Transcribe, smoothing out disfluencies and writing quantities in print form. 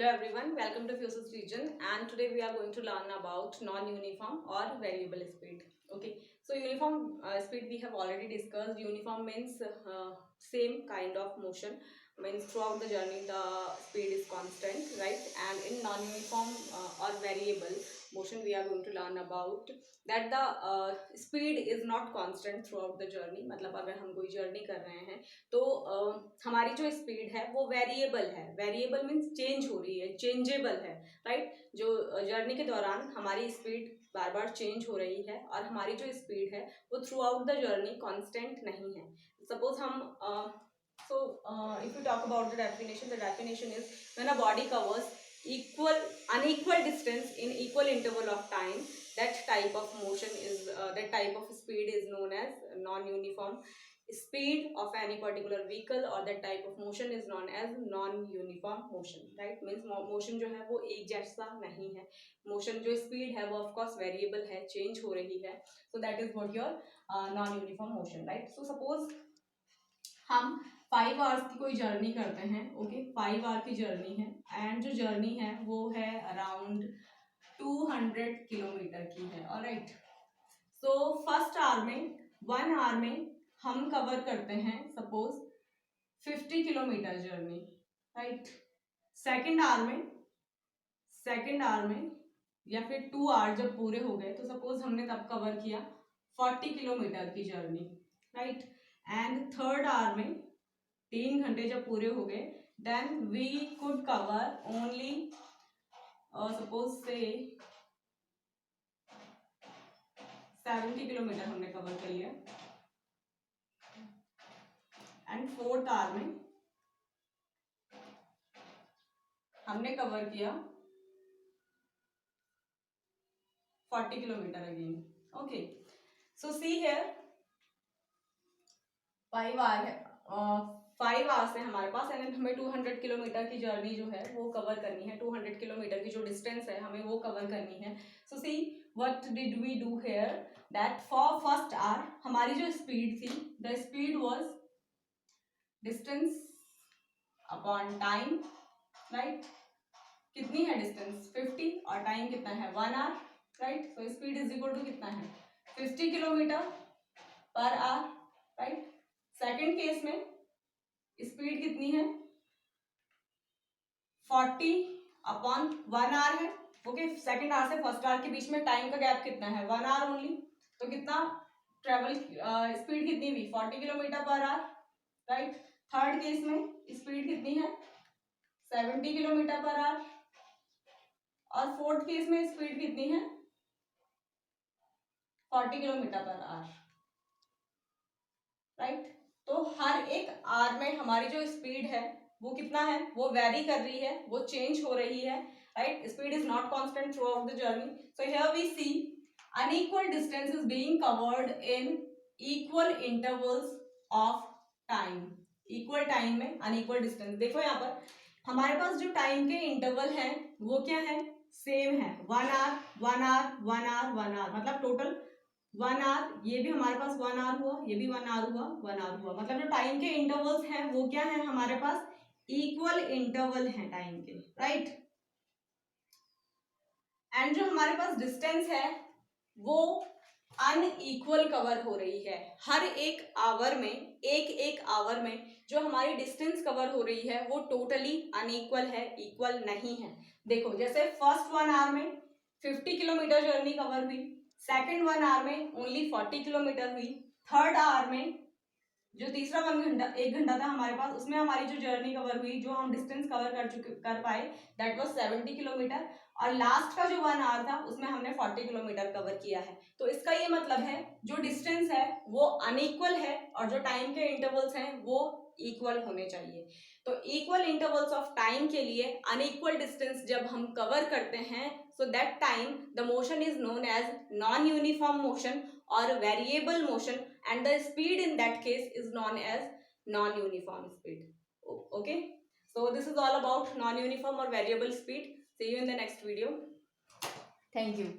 Hello everyone, welcome to Fusus Region, and today we are going to learn about non-uniform or variable speed. Okay, so uniform speed we have already discussed. Uniform means same kind of motion, means throughout the journey the speed is constant, right? And in non-uniform or variable motion we are going to learn about that the speed is not constant throughout the journey. मतलब अगर हम कोई journey कर रहे हैं तो हमारी जो स्पीड है वो वेरिएबल है. वेरिएबल मीन्स चेंज हो रही है, चेंजेबल है, राइट. जो जर्नी के दौरान हमारी स्पीड बार बार चेंज हो रही है और हमारी जो स्पीड है वो through out the journey constant नहीं है. सपोज हम if you talk about the definition is when a body covers unequal distance in equal interval of time, that type of motion is that type of speed is known as non-uniform speed of any particular vehicle, or that type of motion is known as non-uniform motion, right? means motion जो है वो एक जैसा नहीं है. motion जो speed है वो of course variable है, change हो रही है. so that is what your non-uniform motion, right? so suppose हम 5 आवर्स की कोई जर्नी करते हैं. ओके, 5 आवर की जर्नी है एंड जो जर्नी है वो है अराउंड 200 किलोमीटर की है. ऑलराइट, सो फर्स्ट आवर में 1 आवर में हम कवर करते हैं suppose 50 kilometre journey, right. Second hour में या फिर 2 आवर जब पूरे हो गए तो सपोज हमने तब कवर किया 40 किलोमीटर की journey, right. And third hour में 3 घंटे जब पूरे हो गए then we could cover only suppose say 70 kilometre हमने कवर कर लिया. एंड फोर्थ आवर में हमने कवर किया 40 kilometre again. Okay, so see here 5 hour है, 5 आवर्स है हमारे पास एंड हमें 200 किलोमीटर की जर्नी जो है वो कवर करनी है. 200 किलोमीटर की जो डिस्टेंस है हमें वो कवर करनी है. So see what did we do here that for first hour हमारी जो स्पीड थी, the speed was distance upon time, right. कितनी है डिस्टेंस 50 और टाइम कितना है 1 hour, right. So speed is equal to कितना है 50 kilometre per hour, right. Second case में स्पीड कितनी है 40 अपॉन 1 आवर है. ओके, सेकेंड आवर से फर्स्ट आवर के बीच में टाइम का गैप कितना है 1 आवर ओनली. तो कितना ट्रेवल स्पीड कितनी हुई 40 kilometre per hour, right. Third case में स्पीड कितनी है 70 किलोमीटर पर आवर और फोर्थ केस में स्पीड कितनी है 40 किलोमीटर पर आवर, राइट. तो हर एक आवर में हमारी जो स्पीड है वो कितना है वो वेरी कर रही है, वो चेंज हो रही है, right. Speed is not constant throughout the journey. So here we see unequal distance is being covered in equal intervals of time. Equal time में अनइक्वल डिस्टेंस. देखो यहाँ पर हमारे पास जो टाइम के इंटरवल है वो क्या है सेम है 1 आवर 1 आवर 1 आवर 1 आवर, मतलब टोटल 1 आवर. ये भी हमारे पास 1 आवर हुआ, ये भी 1 आवर हुआ, 1 आवर हुआ. मतलब जो टाइम के इंटरवल्स हैं वो क्या है हमारे पास इक्वल इंटरवल है टाइम के, राइट. एंड जो हमारे पास डिस्टेंस है वो अनइक्वल कवर हो रही है. हर एक आवर में एक आवर में जो हमारी डिस्टेंस कवर हो रही है वो टोटली अनइक्वल है, इक्वल नहीं है. देखो जैसे फर्स्ट 1 आवर में 50 किलोमीटर जर्नी कवर हुई, सेकेंड 1 आवर में ओनली 40 किलोमीटर हुई, थर्ड आवर में जो तीसरा 1 घंटा था हमारे पास उसमें हमारी जो जर्नी कवर हुई, जो हम डिस्टेंस कवर कर पाए दैट वाज 70 किलोमीटर, और लास्ट का जो 1 आवर था उसमें हमने 40 किलोमीटर कवर किया है. तो इसका ये मतलब है जो डिस्टेंस है वो अनइक्वल है और जो टाइम के इंटरवल्स हैं वो इक्वल होने चाहिए. तो इक्वल इंटरवल्स ऑफ टाइम के लिए अनइक्वल डिस्टेंस जब हम कवर करते हैं so that time the motion is known as non uniform motion or variable motion, and the speed in that case is known as non-uniform speed. Okay, so this is all about non-uniform or variable speed. See you in the next video. Thank you.